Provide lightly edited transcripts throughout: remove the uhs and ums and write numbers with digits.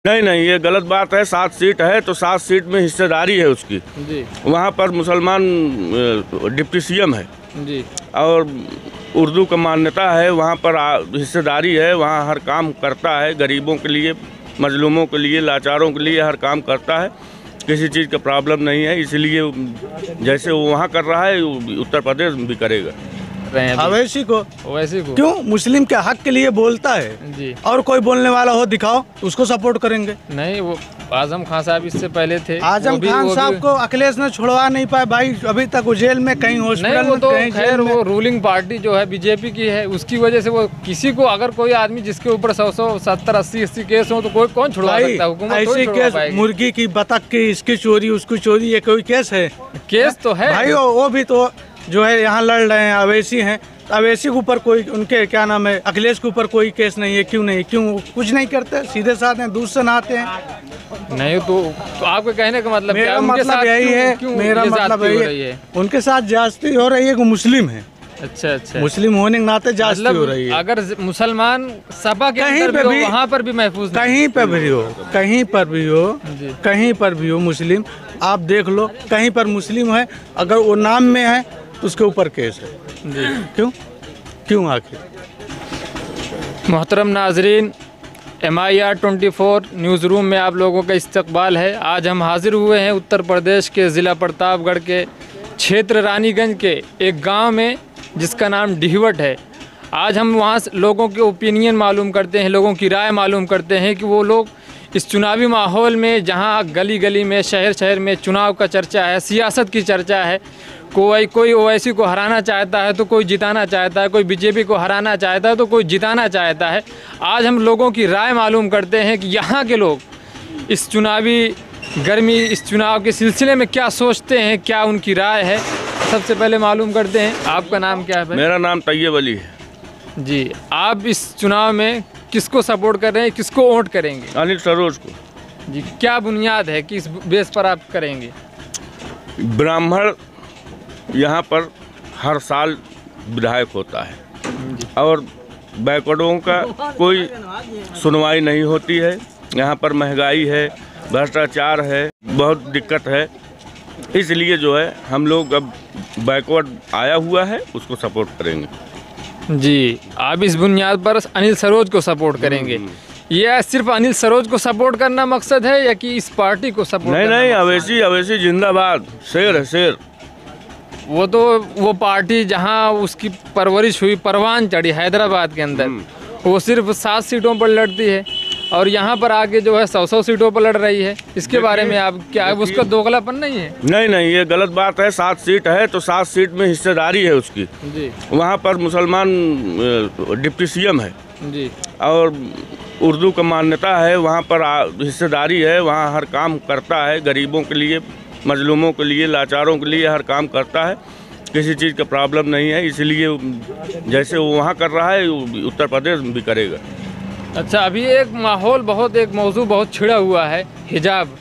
नहीं नहीं, ये गलत बात है। 7 सीट है तो 7 सीट में हिस्सेदारी है उसकी जी। वहाँ पर मुसलमान डिप्टी सीएम है जी। और उर्दू का मान्यता है, वहाँ पर हिस्सेदारी है, वहाँ हर काम करता है, गरीबों के लिए, मजलूमों के लिए, लाचारों के लिए हर काम करता है, किसी चीज़ का प्रॉब्लम नहीं है। इसलिए जैसे वो वहाँ कर रहा है उत्तर प्रदेश भी करेगा। अवैसी को क्यों? मुस्लिम के हक के लिए बोलता है जी। और कोई बोलने वाला हो दिखाओ, उसको सपोर्ट करेंगे। नहीं, वो आजम खान साहब इससे पहले थे। आजम खान साहब को अखिलेश ने छुड़वा नहीं पाए भाई, अभी तक वो जेल में, कहीं हॉस्पिटल में, तो कहीं खैर वो रूलिंग पार्टी जो है बीजेपी की है, उसकी वजह से वो किसी को, अगर कोई आदमी जिसके ऊपर 100, 70, 80 केस हो तो कोई कौन छुड़वा सकता है? हुकूमत ऐसे केस, मुर्गी की, बतख की, इसकी चोरी, उसकी चोरी, ये कोई केस है? केस तो है भाई, वो भी तो जो है यहाँ लड़ रहे हैं, अवैसी हैं। अवैसी के ऊपर कोई, उनके क्या नाम है, अखिलेश के ऊपर कोई केस नहीं है। क्यों नहीं? क्यों कुछ नहीं करते? सीधे साथ हैं, दूध से नहाते हैं। नहीं तो आपके कहने का मतलब मेरा मतलब यही है, मेरा मतलब यही है, उनके साथ ज्यादती हो रही है कि मुस्लिम है। अच्छा। मुस्लिम होने के नाते ज्यादती हो रही है। अगर मुसलमान सभा के अंदर भी हो, वहाँ पर भी महफूज, कहीं पर भी हो, कहीं पर भी हो, कहीं पर भी हो मुस्लिम, आप देख लो, कहीं पर मुस्लिम है, अगर वो नाम में है तो उसके ऊपर केस है जी। क्यों आखिर? मोहतरम नाजरीन, MIR 24 न्यूज़ रूम में आप लोगों का इस्तकबाल है। आज हम हाजिर हुए हैं उत्तर प्रदेश के ज़िला प्रतापगढ़ के क्षेत्र रानीगंज के एक गांव में जिसका नाम डिहवट है। आज हम वहां लोगों के ओपिनियन मालूम करते हैं, लोगों की राय मालूम करते हैं कि वो लोग इस चुनावी माहौल में, जहां गली गली में, शहर शहर में चुनाव का चर्चा है, सियासत की चर्चा है, कोई ओवैसी को हराना चाहता है तो कोई जिताना चाहता है, कोई बीजेपी को हराना चाहता है तो कोई जिताना चाहता है। आज हम लोगों की राय मालूम करते हैं कि यहाँ के लोग इस चुनावी गर्मी, इस चुनाव के सिलसिले में क्या सोचते हैं, क्या उनकी राय है। सबसे पहले मालूम करते हैं, आपका नाम क्या है? मेरा नाम तैयब अली है जी। आप इस चुनाव में किसको सपोर्ट कर रहे हैं, किसको वोट करेंगे? अनिल सरोज को जी। क्या बुनियाद है, किस बेस पर आप करेंगे? ब्राह्मण यहाँ पर हर साल विधायक होता है और बैकवर्डों का कोई सुनवाई नहीं होती है। यहाँ पर महंगाई है, भ्रष्टाचार है, बहुत दिक्कत है। इसलिए जो है हम लोग अब बैकवर्ड आया हुआ है, उसको सपोर्ट करेंगे जी। आप इस बुनियाद पर अनिल सरोज को सपोर्ट करेंगे? ये सिर्फ अनिल सरोज को सपोर्ट करना मकसद है या कि इस पार्टी को सपोर्ट? नहीं, अवैसी जिंदाबाद, शेर है शेर। वो पार्टी जहां उसकी परवरिश हुई, परवान चढ़ी हैदराबाद के अंदर, वो सिर्फ 7 सीटों पर लड़ती है और यहाँ पर आके जो है 100 सीटों पर लड़ रही है। इसके बारे में आप क्या, उसका दोगलापन नहीं है? नहीं, ये गलत बात है। 7 सीट है तो 7 सीट में हिस्सेदारी है उसकी जी। वहाँ पर मुसलमान डिप्टी सीएम है जी और उर्दू का मान्यता है, वहाँ पर हिस्सेदारी है, वहाँ हर काम करता है, गरीबों के लिए, मजलूमों के लिए, लाचारों के लिए हर काम करता है, किसी चीज़ का प्रॉब्लम नहीं है। इसलिए जैसे वो वहाँ कर रहा है उत्तर प्रदेश भी करेगा। अच्छा, अभी एक माहौल एक मौजू बहुत छिड़ा हुआ है, हिजाब,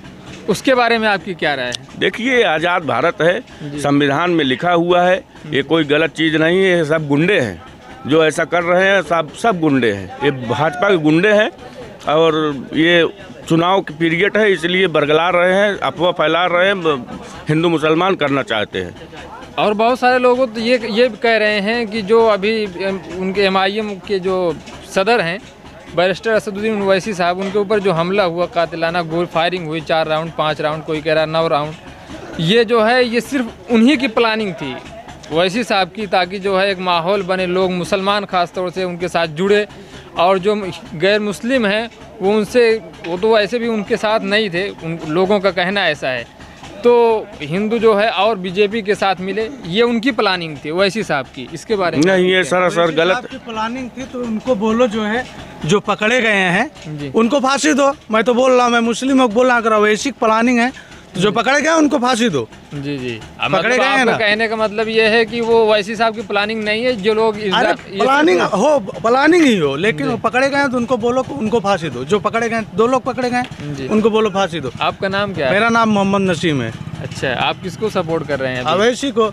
उसके बारे में आपकी क्या राय है? देखिए, आज़ाद भारत है, संविधान में लिखा हुआ है, ये कोई गलत चीज़ नहीं है। सब गुंडे हैं जो ऐसा कर रहे हैं, सब गुंडे हैं, ये भाजपा के गुंडे हैं और ये चुनाव की पीरियड है, इसलिए बरगला रहे हैं, अफवाह फैला रहे हैं, हिंदू मुसलमान करना चाहते हैं। और बहुत सारे लोग तो ये कह रहे हैं कि जो अभी उनके MIM के जो सदर हैं बैरिस्टर असदुद्दीन ओवैसी साहब, उनके ऊपर जो हमला हुआ, कातिलाना गोली फायरिंग हुई, 4 राउंड 5 राउंड, कोई कह रहा 9 राउंड, ये जो है ये सिर्फ उन्हीं की प्लानिंग थी ओवैसी साहब की, ताकि जो है एक माहौल बने, लोग मुसलमान ख़ास तौर से उनके साथ जुड़े और जो गैर मुस्लिम हैं वो तो वैसे भी उनके साथ नहीं थे, उन लोगों का कहना ऐसा है। तो हिंदू जो है और बीजेपी के साथ मिले, ये उनकी प्लानिंग थी ओवैसी साहब की। इसके बारे में नहीं, ये सरासर गलत प्लानिंग थी। तो उनको बोलो, जो है जो पकड़े गए हैं उनको फांसी दो। मैं तो बोल रहा हूँ, मैं मुस्लिम बोल रहा हूँ, अगर ओवैसी प्लानिंग है तो जो पकड़े गए उनको फांसी दो। जी पकड़े गए हैं ना। कहने का मतलब ये है कि वो ओवैसी साहब की प्लानिंग नहीं है, जो लोग प्लानिंग ही हो, लेकिन वो पकड़े गए तो उनको बोलो, उनको फांसी दो। जो पकड़े गए, 2 लोग पकड़े गए, उनको बोलो फांसी दो। आपका नाम क्या है? मेरा नाम मोहम्मद नसीम है। अच्छा, आप किसको सपोर्ट कर रहे हैं? अवैसी को।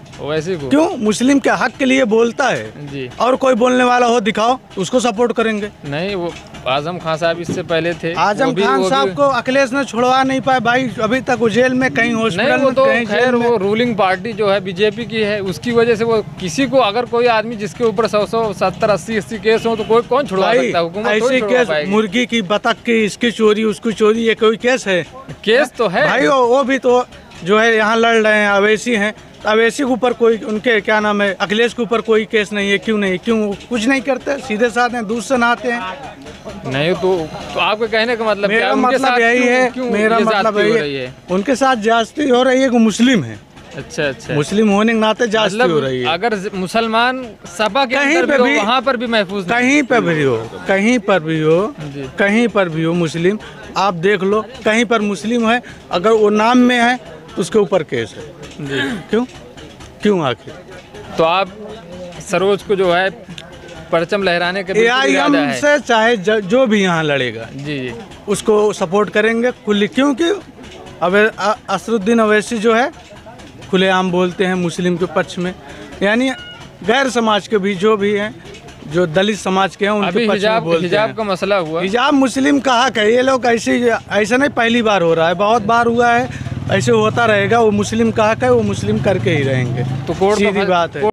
क्यों? मुस्लिम के हक के लिए बोलता है जी। और कोई बोलने वाला हो दिखाओ, उसको सपोर्ट करेंगे। नहीं, वो आजम खान साहब इससे पहले थे। आजम खान साहब को अखिलेश ने छुड़वा नहीं पाए भाई, अभी तक वो जेल में, कहीं नहीं, हॉस्पिटल वो में, तो कहीं खैर जेल में। वो रूलिंग पार्टी जो है बीजेपी की है, उसकी वजह से वो किसी को, अगर कोई आदमी जिसके ऊपर 100 70 80 केस हो तो कोई कौन छुड़वा भाई सकता है? हुकूमत थोड़ी ऐसे छुड़वा केस, पाएगी। मुर्गी की, बतख की, इसकी चोरी, उसकी चोरी, ये कोई केस है? केस तो है भाई वो भी तो जो है यहाँ लड़ रहे हैं, अवैसी हैं, अवैसी के ऊपर कोई, उनके क्या नाम है, अखिलेश के ऊपर कोई केस नहीं है। क्यों नहीं? क्यों कुछ नहीं करते? सीधे साधे दूध से नहाते हैं। नहीं तो आपके कहने का मतलब क्या मेरा है? उनके मतलब साथ यही क्यों- है, क्यों मेरा ये मतलब ज्यादती हो यही रही है, उनके साथ ज्यादती हो रही है कि मुस्लिम है। अच्छा मुस्लिम होने के नाते ज्यादती हो रही है। अगर मुसलमान सपा के कहीं अंदर पे भी हो, भी- वहाँ पर भी महफूज नहीं। कहीं पर भी हो, कहीं पर भी हो, जी। कहीं पर भी हो मुस्लिम, आप देख लो, कहीं पर मुस्लिम है, अगर वो नाम में है तो उसके ऊपर केस है। जी। क्यों? क्यों आखिर? तो आप सरोज को जो है परचम लहराने के बिल्कुल AIM इरादा है। से चाहे जो भी यहाँ लड़ेगा जी जी उसको सपोर्ट करेंगे खुली, क्योंकि अब असरुद्दीन अवैसी जो है खुलेआम बोलते हैं मुस्लिम के पक्ष में, यानी गैर समाज के भी जो भी हैं, जो दलित समाज के हैं, उनके अभी पक्ष में बोलते हिजाब हैं। का मसला हुआ। हिजाब मुस्लिम का हक है। ये लोग ऐसे नहीं पहली बार हो रहा है, बहुत बार हुआ है, ऐसे होता रहेगा। वो मुस्लिम का हक है, वो मुस्लिम करके ही रहेंगे। तो कोर्ट सीधी बात है।